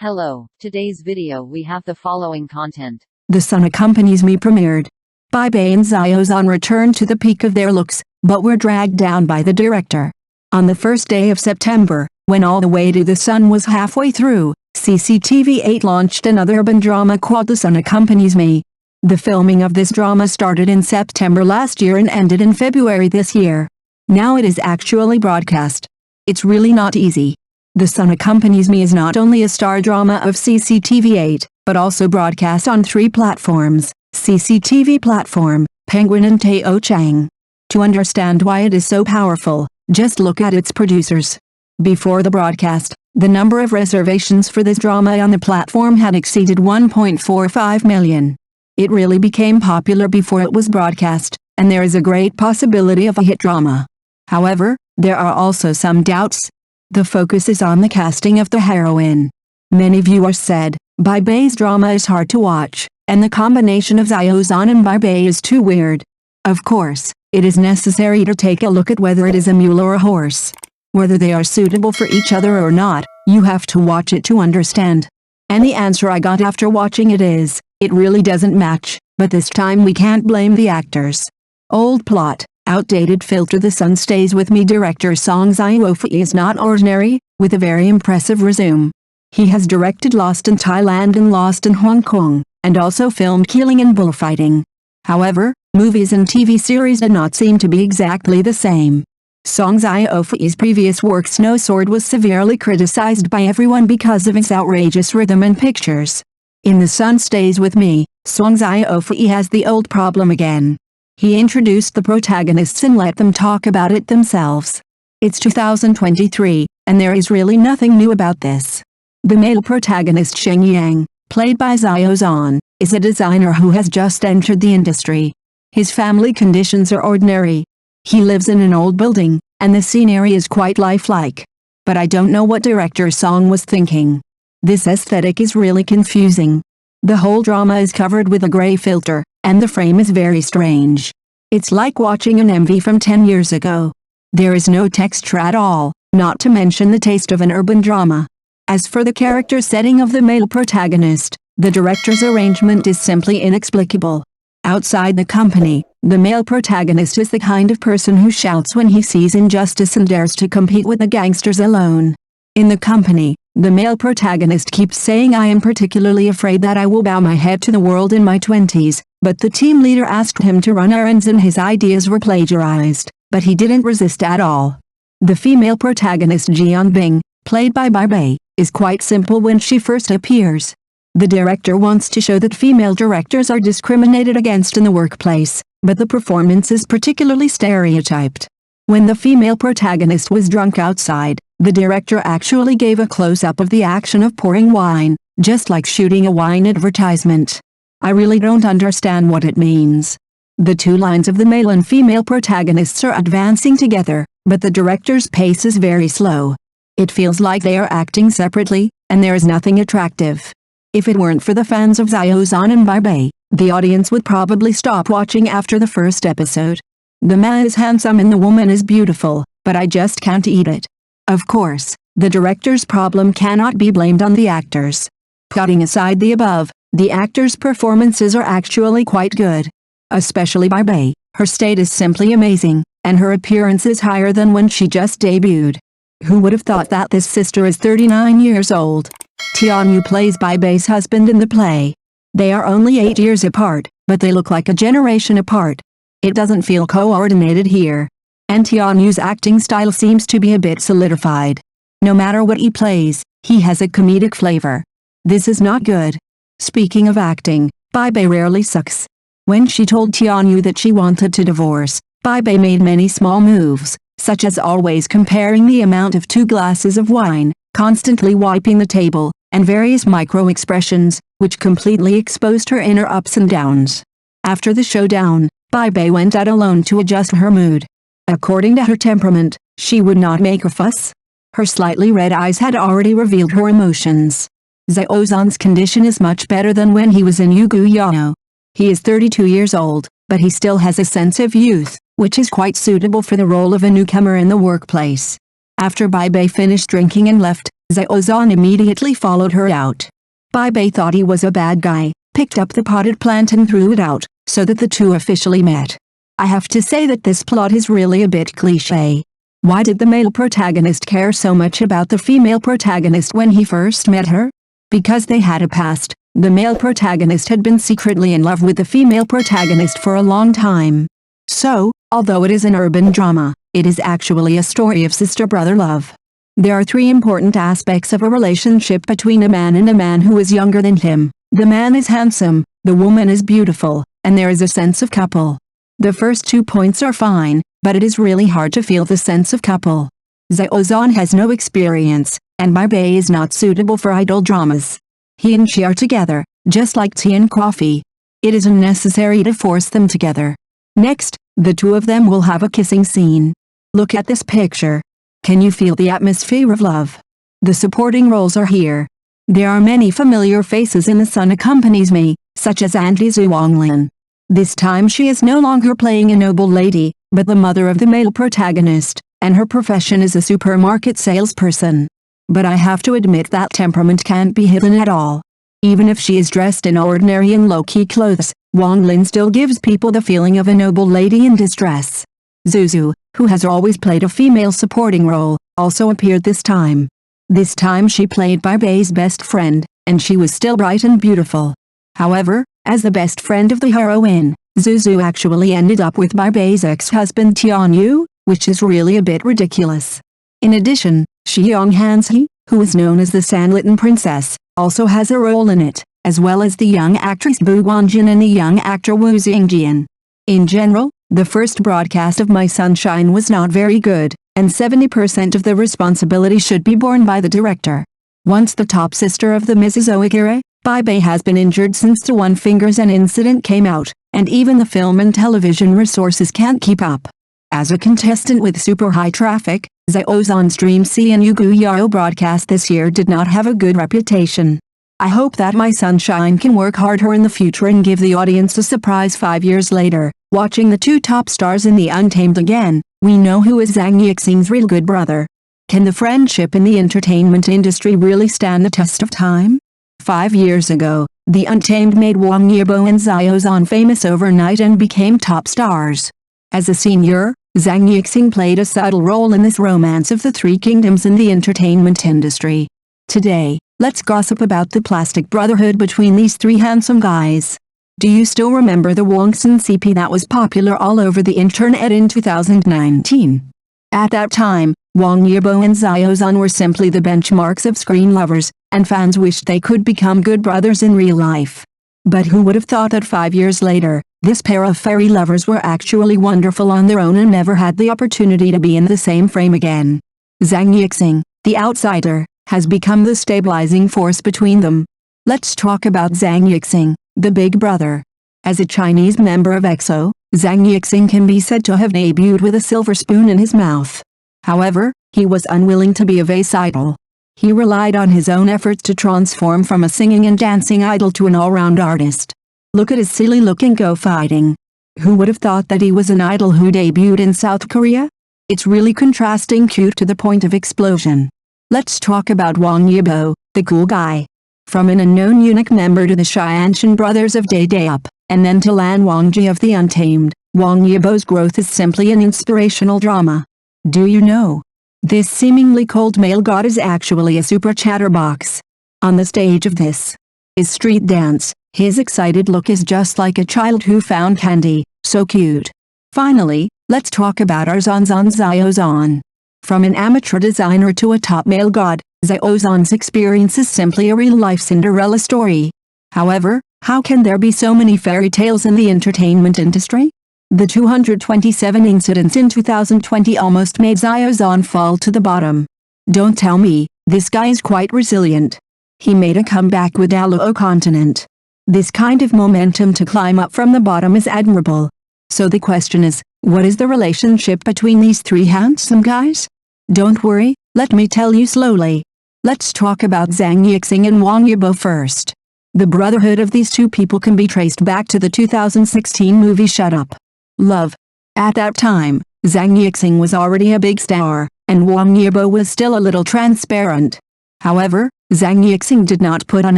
Hello, today's video we have the following content. The Sun Accompanies Me premiered. Baihe and Zhan returned to the peak of their looks, but were dragged down by the director. On the first day of September, when All the Way to the Sun was halfway through, CCTV8 launched another urban drama called The Sun Accompanies Me. The filming of this drama started in September last year and ended in February this year. Now it is actually broadcast. It's really not easy. The Sun Accompanies Me is not only a star drama of CCTV8, but also broadcast on 3 platforms, CCTV platform, Penguin and Tao Chang. To understand why it is so powerful, just look at its producers. Before the broadcast, the number of reservations for this drama on the platform had exceeded 1.45 million. It really became popular before it was broadcast, and there is a great possibility of a hit drama. However, there are also some doubts. The focus is on the casting of the heroine. Many viewers said, Baihe's drama is hard to watch, and the combination of Zhan and Baihe is too weird. Of course, it is necessary to take a look at whether it is a mule or a horse. Whether they are suitable for each other or not, you have to watch it to understand. And the answer I got after watching it is, it really doesn't match, but this time we can't blame the actors. Old plot, outdated filter. The Sun Stays With Me director Song Xiao is not ordinary, with a very impressive resume. He has directed Lost in Thailand and Lost in Hong Kong, and also filmed Killing and Bullfighting. However, movies and TV series did not seem to be exactly the same. Song Xiao's previous work Snow Sword was severely criticized by everyone because of its outrageous rhythm and pictures. In The Sun Stays With Me, Song Xiao has the old problem again. He introduced the protagonists and let them talk about it themselves. It's 2023, and there is really nothing new about this. The male protagonist Sheng Yang, played by Zhan, is a designer who has just entered the industry. His family conditions are ordinary. He lives in an old building, and the scenery is quite lifelike. But I don't know what director Song was thinking. This aesthetic is really confusing. The whole drama is covered with a gray filter, and the frame is very strange. It's like watching an MV from 10 years ago. There is no texture at all, not to mention the taste of an urban drama. As for the character setting of the male protagonist, the director's arrangement is simply inexplicable. Outside the company, the male protagonist is the kind of person who shouts when he sees injustice and dares to compete with the gangsters alone. In the company, the male protagonist keeps saying, I am particularly afraid that I will bow my head to the world in my 20s, but the team leader asked him to run errands and his ideas were plagiarized, but he didn't resist at all. The female protagonist Zhan, played by Baihe, is quite simple when she first appears. The director wants to show that female directors are discriminated against in the workplace, but the performance is particularly stereotyped. When the female protagonist was drunk outside, the director actually gave a close-up of the action of pouring wine, just like shooting a wine advertisement. I really don't understand what it means. The 2 lines of the male and female protagonists are advancing together, but the director's pace is very slow. It feels like they are acting separately, and there is nothing attractive. If it weren't for the fans of Zhan and Baihe, the audience would probably stop watching after the first episode. The man is handsome and the woman is beautiful, but I just can't eat it. Of course, the director's problem cannot be blamed on the actors. Putting aside the above, the actors' performances are actually quite good. Especially Baihe, her state is simply amazing, and her appearance is higher than when she just debuted. Who would have thought that this sister is 39 years old? Tianyu plays Baihe's husband in the play. They are only 8 years apart, but they look like a generation apart. It doesn't feel coordinated here. And Tianyu's acting style seems to be a bit solidified. No matter what he plays, he has a comedic flavor. This is not good. Speaking of acting, Baihe rarely sucks. When she told Tianyu that she wanted to divorce, Baihe made many small moves, such as always comparing the amount of 2 glasses of wine, constantly wiping the table, and various micro-expressions, which completely exposed her inner ups and downs. After the showdown, Baihe went out alone to adjust her mood. According to her temperament, she would not make a fuss. Her slightly red eyes had already revealed her emotions. Zhan's condition is much better than when he was in Xiao. He is 32 years old, but he still has a sense of youth, which is quite suitable for the role of a newcomer in the workplace. After Baihe finished drinking and left, Zhan immediately followed her out. Baihe thought he was a bad guy, picked up the potted plant and threw it out, so that the two officially met. I have to say that this plot is really a bit cliché. Why did the male protagonist care so much about the female protagonist when he first met her? Because they had a past. The male protagonist had been secretly in love with the female protagonist for a long time. So, although it is an urban drama, it is actually a story of sister-brother love. There are three important aspects of a relationship between a man and a man who is younger than him. The man is handsome, the woman is beautiful, and there is a sense of couple. The first 2 points are fine, but it is really hard to feel the sense of couple. Zhan has no experience, and Baihe is not suitable for idol dramas. He and she are together, just like tea and coffee. It is unnecessary to force them together. Next, the two of them will have a kissing scene. Look at this picture. Can you feel the atmosphere of love? The supporting roles are here. There are many familiar faces in The Sun Accompanies Me, such as Auntie Zhu Wanglin. This time she is no longer playing a noble lady, but the mother of the male protagonist, and her profession is a supermarket salesperson. But I have to admit that temperament can't be hidden at all. Even if she is dressed in ordinary and low-key clothes, Wanglin still gives people the feeling of a noble lady in distress. Zuzu, who has always played a female supporting role, also appeared this time. This time she played Baihe's best friend, and she was still bright and beautiful. However, as the best friend of the heroine, Zuzu actually ended up with Baihe's ex-husband Tianyu, which is really a bit ridiculous. In addition, Xiao Hansi, who is known as the Sanlitten Princess, also has a role in it, as well as the young actress Bu Wanjin and the young actor Wu Xingjian. In general, the first broadcast of My Sunshine was not very good, and 70% of the responsibility should be borne by the director. Once the top sister of the Mrs. Oakire, Baihe has been injured since the One Fingers and incident came out, and even the film and television resources can't keep up. As a contestant with super high traffic, Zhan's Dream CNU Xiao broadcast this year did not have a good reputation. I hope that My Sunshine can work harder in the future and give the audience a surprise 5 years later. Watching the two top stars in The Untamed again, we know who is Zhang Yixing's real good brother. Can the friendship in the entertainment industry really stand the test of time? 5 years ago, The Untamed made Wang Yibo and Zhan famous overnight and became top stars. As a senior, Zhang Yixing played a subtle role in this romance of the three kingdoms in the entertainment industry. Today, let's gossip about the plastic brotherhood between these three handsome guys. Do you still remember the Wongsun CP that was popular all over the internet in 2019? At that time, Wang Yibo and Zhan were simply the benchmarks of screen lovers, and fans wished they could become good brothers in real life. But who would have thought that 5 years later, this pair of fairy lovers were actually wonderful on their own and never had the opportunity to be in the same frame again. Zhang Yixing, the outsider, has become the stabilizing force between them. Let's talk about Zhang Yixing, the big brother. As a Chinese member of EXO, Zhang Yixing can be said to have debuted with a silver spoon in his mouth. However, he was unwilling to be a vase idol. He relied on his own efforts to transform from a singing and dancing idol to an all-round artist. Look at his silly look and go fighting. Who would have thought that he was an idol who debuted in South Korea? It's really contrasting cute to the point of explosion. Let's talk about Wang Yibo, the cool guy. From an unknown eunuch member to the Xianshan brothers of Day Day Up, and then to Lan Wangji of The Untamed, Wang Yibo's growth is simply an inspirational drama. Do you know? This seemingly cold male god is actually a super chatterbox. On the stage of this is street dance, his excited look is just like a child who found candy, so cute. Finally, let's talk about our Zhan. From an amateur designer to a top male god, Zhan's experience is simply a real-life Cinderella story. However, how can there be so many fairy tales in the entertainment industry? The 227 incidents in 2020 almost made Zhan fall to the bottom. Don't tell me, this guy is quite resilient. He made a comeback with Alo Continent. This kind of momentum to climb up from the bottom is admirable. So the question is, what is the relationship between these three handsome guys? Don't worry, let me tell you slowly. Let's talk about Zhang Yixing and Wang Yibo first. The brotherhood of these two people can be traced back to the 2016 movie Shut Up, Love. At that time, Zhang Yixing was already a big star, and Wang Yibo was still a little transparent. However, Zhang Yixing did not put on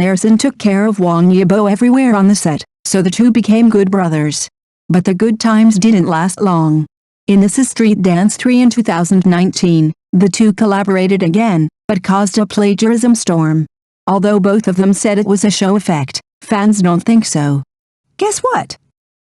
airs and took care of Wang Yibo everywhere on the set, so the two became good brothers. But the good times didn't last long. In This Is Street Dance 3 in 2019, the two collaborated again, but caused a plagiarism storm. Although both of them said it was a show effect, fans don't think so. Guess what?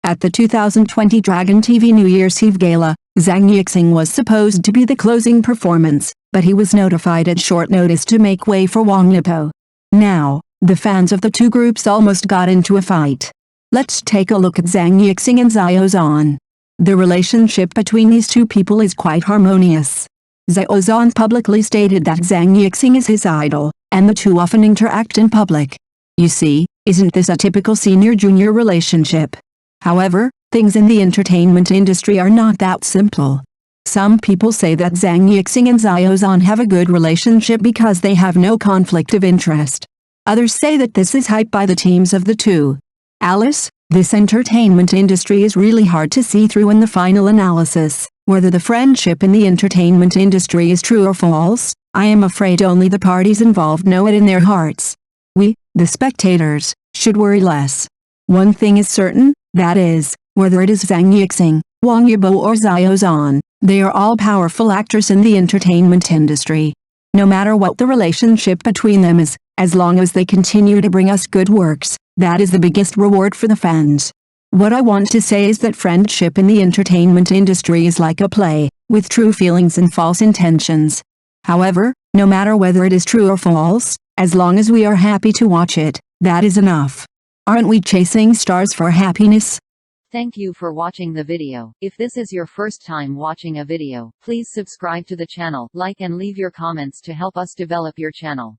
At the 2020 Dragon TV New Year's Eve Gala, Zhang Yixing was supposed to be the closing performance, but he was notified at short notice to make way for Wang Yibo. Now, the fans of the two groups almost got into a fight. Let's take a look at Zhang Yixing and Zhan. The relationship between these two people is quite harmonious. Zhan publicly stated that Zhang Yixing is his idol, and the two often interact in public. You see, isn't this a typical senior-junior relationship? However, things in the entertainment industry are not that simple. Some people say that Zhang Yixing and Zhan have a good relationship because they have no conflict of interest. Others say that this is hype by the teams of the two. Alice, this entertainment industry is really hard to see through in the final analysis. Whether the friendship in the entertainment industry is true or false, I am afraid only the parties involved know it in their hearts. We, the spectators, should worry less. One thing is certain, that is, whether it is Zhang Yixing, Wang Yibo or Zhan, they are all powerful actors in the entertainment industry. No matter what the relationship between them is, as long as they continue to bring us good works, that is the biggest reward for the fans. What I want to say is that friendship in the entertainment industry is like a play, with true feelings and false intentions. However, no matter whether it is true or false, as long as we are happy to watch it, that is enough. Aren't we chasing stars for happiness? Thank you for watching the video. If this is your first time watching a video, please subscribe to the channel, like and leave your comments to help us develop your channel.